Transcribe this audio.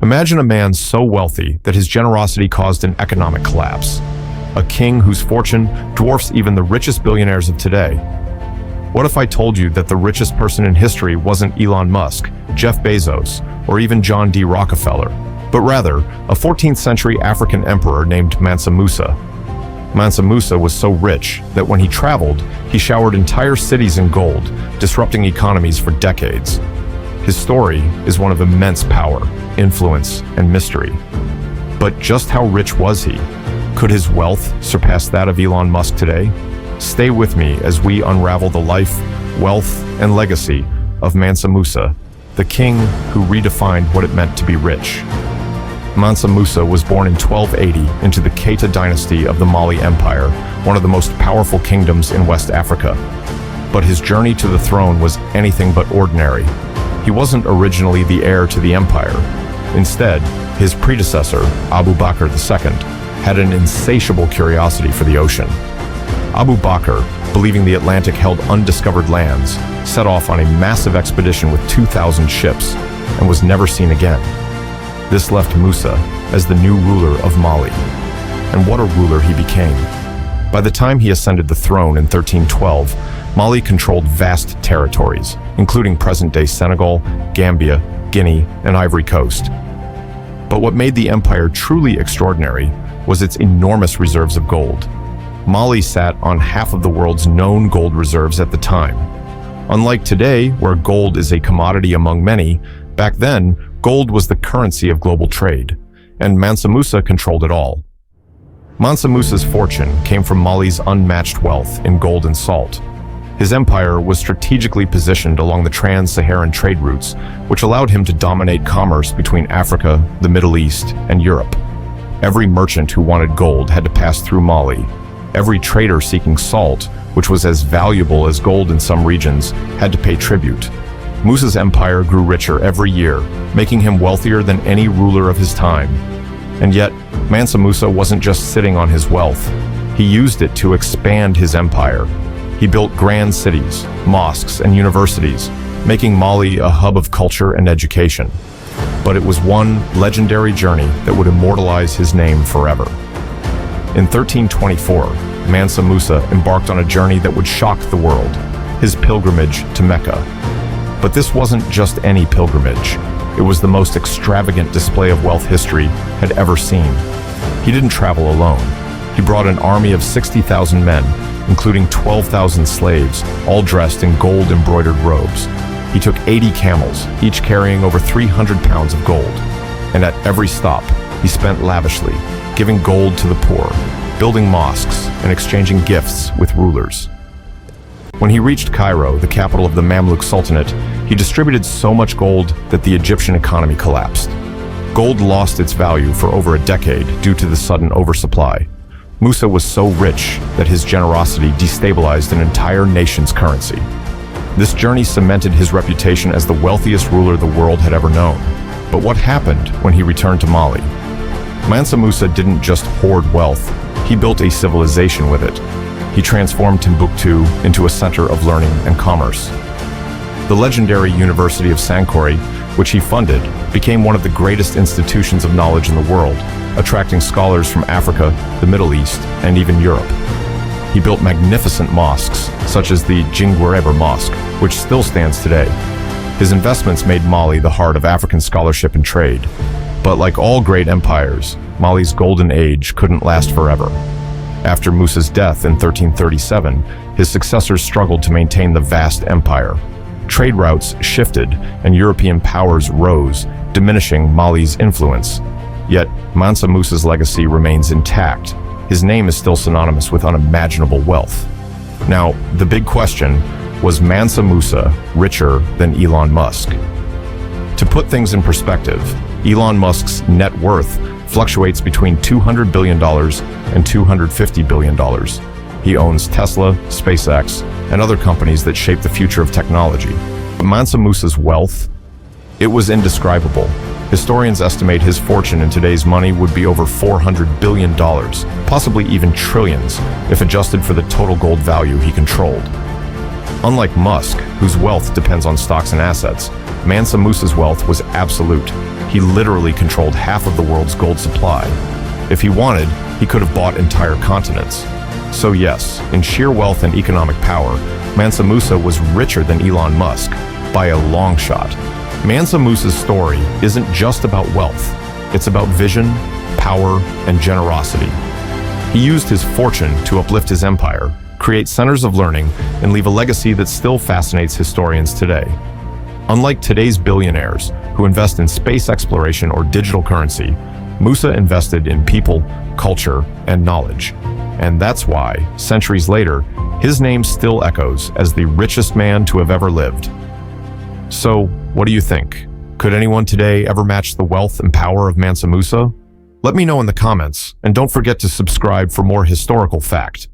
Imagine a man so wealthy that his generosity caused an economic collapse. A king whose fortune dwarfs even the richest billionaires of today. What if I told you that the richest person in history wasn't Elon Musk, Jeff Bezos, or even John D. Rockefeller, but rather a 14th century African emperor named Mansa Musa? Mansa Musa was so rich that when he traveled, he showered entire cities in gold, disrupting economies for decades. His story is one of immense power, influence, and mystery. But just how rich was he? Could his wealth surpass that of Elon Musk today? Stay with me as we unravel the life, wealth, and legacy of Mansa Musa, the king who redefined what it meant to be rich. Mansa Musa was born in 1280 into the Keita dynasty of the Mali Empire, one of the most powerful kingdoms in West Africa. But his journey to the throne was anything but ordinary. He wasn't originally the heir to the empire. Instead, his predecessor, Abu Bakr II, had an insatiable curiosity for the ocean. Abu Bakr, believing the Atlantic held undiscovered lands, set off on a massive expedition with 2,000 ships and was never seen again. This left Musa as the new ruler of Mali. And what a ruler he became. By the time he ascended the throne in 1312, Mali controlled vast territories, including present-day Senegal, Gambia, Guinea, and Ivory Coast. But what made the empire truly extraordinary was its enormous reserves of gold. Mali sat on half of the world's known gold reserves at the time. Unlike today, where gold is a commodity among many, back then, gold was the currency of global trade, and Mansa Musa controlled it all. Mansa Musa's fortune came from Mali's unmatched wealth in gold and salt. His empire was strategically positioned along the trans-Saharan trade routes, which allowed him to dominate commerce between Africa, the Middle East, and Europe. Every merchant who wanted gold had to pass through Mali. Every trader seeking salt, which was as valuable as gold in some regions, had to pay tribute. Musa's empire grew richer every year, making him wealthier than any ruler of his time. And yet, Mansa Musa wasn't just sitting on his wealth. He used it to expand his empire. He built grand cities, mosques, and universities, making Mali a hub of culture and education. But it was one legendary journey that would immortalize his name forever. In 1324, Mansa Musa embarked on a journey that would shock the world, his pilgrimage to Mecca. But this wasn't just any pilgrimage. It was the most extravagant display of wealth history had ever seen. He didn't travel alone. He brought an army of 60,000 men, including 12,000 slaves, all dressed in gold-embroidered robes. He took 80 camels, each carrying over 300 pounds of gold. And at every stop, he spent lavishly, giving gold to the poor, building mosques, and exchanging gifts with rulers. When he reached Cairo, the capital of the Mamluk Sultanate, he distributed so much gold that the Egyptian economy collapsed. Gold lost its value for over a decade due to the sudden oversupply. Musa was so rich that his generosity destabilized an entire nation's currency. This journey cemented his reputation as the wealthiest ruler the world had ever known. But what happened when he returned to Mali? Mansa Musa didn't just hoard wealth, he built a civilization with it. He transformed Timbuktu into a center of learning and commerce. The legendary University of Sankore, which he funded, became one of the greatest institutions of knowledge in the world, attracting scholars from Africa, the Middle East, and even Europe. He built magnificent mosques, such as the Jingwereber Mosque, which still stands today. His investments made Mali the heart of African scholarship and trade. But like all great empires, Mali's golden age couldn't last forever. After Musa's death in 1337, his successors struggled to maintain the vast empire. Trade routes shifted and European powers rose, diminishing Mali's influence. Yet, Mansa Musa's legacy remains intact. His name is still synonymous with unimaginable wealth. Now, the big question, was Mansa Musa richer than Elon Musk? To put things in perspective, Elon Musk's net worth fluctuates between $200 billion and $250 billion. He owns Tesla, SpaceX, and other companies that shape the future of technology. But Mansa Musa's wealth? It was indescribable. Historians estimate his fortune in today's money would be over $400 billion, possibly even trillions, if adjusted for the total gold value he controlled. Unlike Musk, whose wealth depends on stocks and assets, Mansa Musa's wealth was absolute. He literally controlled half of the world's gold supply. If he wanted, he could have bought entire continents. So yes, in sheer wealth and economic power, Mansa Musa was richer than Elon Musk, by a long shot. Mansa Musa's story isn't just about wealth. It's about vision, power, and generosity. He used his fortune to uplift his empire, create centers of learning, and leave a legacy that still fascinates historians today. Unlike today's billionaires, who invest in space exploration or digital currency, Musa invested in people, culture, and knowledge. And that's why, centuries later, his name still echoes as the richest man to have ever lived. So, what do you think? Could anyone today ever match the wealth and power of Mansa Musa? Let me know in the comments, and don't forget to subscribe for more historical fact.